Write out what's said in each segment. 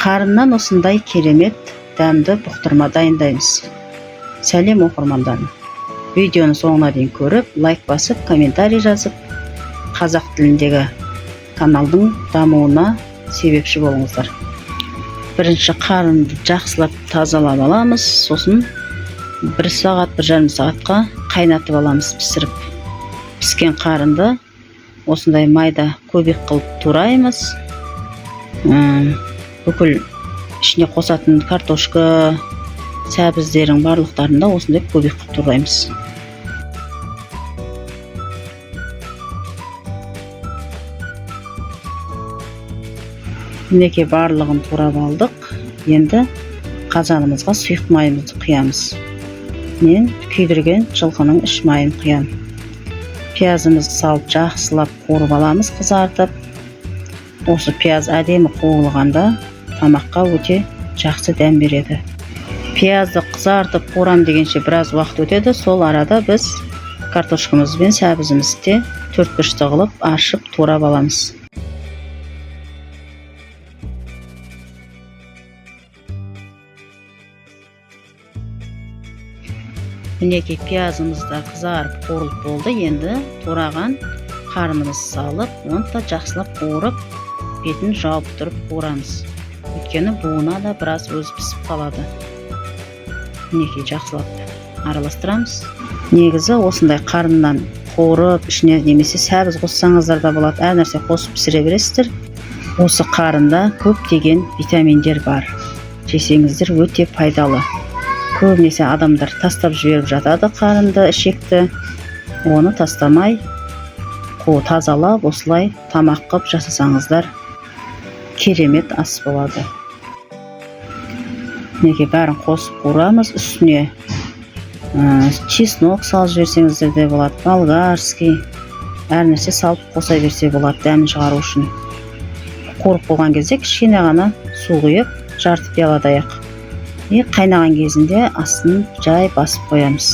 Қарыннан осындай керемет дәмді бұқтырма дайындаймыз. Сәлем оқырмандарым. Видеоны соңына дейін көріп, лайк басып, комментарий жазып, қазақ тіліндегі каналдың дамуына себепші болыңыздар. Бірінші қарынды жақсылап тазалап аламыз, сосын 1 сағат, 1,5 сағатқа қайнатып аламыз пісіріп. Піскен қарынды осындай майда көбек қылып тураймыз. Бүкіл ішіне қосатын картошка, сәбіздердің барлықтарында осындай көбек қылып тураймыз. Мінекей барлығын турап алдық. Енді қазанымызға сұйық майымызды құямыз. Мен күйдірген жылқының іш майын құям. Пиязымызды салып жақсылап қуырып аламыз, қызартып. Осы пияз әдемі қуырылғанда тамаққа өте жақсы дәм береді. Пиязды қызартып қуырам дегенше біраз уақыт өтеді. Сол арада біз картошкамыз бен сәбізімізді 4-5 қылып ашып турап аламыз. Мінекей пиязымызда қызарып қуырылып болды. Енді тураған қарынымызды салып, оны да жақсылап қуырып, бетін жауып тұрып қуырамыз. Өйткені буына да біраз өзі пісіп қалады. Мінекей жақсылап араластырамыз. Негізі осындай қарыннан қуырып, ішіне немесе сәбіз қоссаңыздар да болады. Әр нәрсе қосып пісіре бересіздер. Осы қарында көптеген витаминдер бар. Жесеңіздер өте пайдалы. Көбінесе адамдар тастап жіберіп жатады қарынды, ішекті. Оны тастамай, тазалап, осылай тамақ қып жасасаңыздар керемет ас болады. Неге бәрін қосып қуырамыз. Үстіне чеснок салып жіберсеңіздер де болады, болгарский. Әр нәрсе салып қоса берсе болады дәмін шығару үшін. Қуырып болған кезде кішкене ғана су құйып, жарты пияладай ақ. Қайнаған кезінде астын жай басып қоямыз.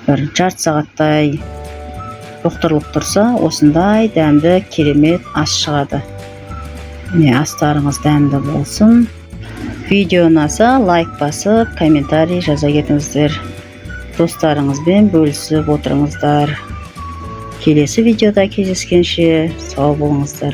Бір жарты сағаттай бұқтырылып тұрса, осындай дәмді керемет ас шығады. Астарыңыз дәмді болсын. Видео ұнаса лайк басып, комментарий жаза кетіңіздер. Достарыңызбен бөлісіп отырыңыздар. Келесі видеода кездескенше сау болыңыздар.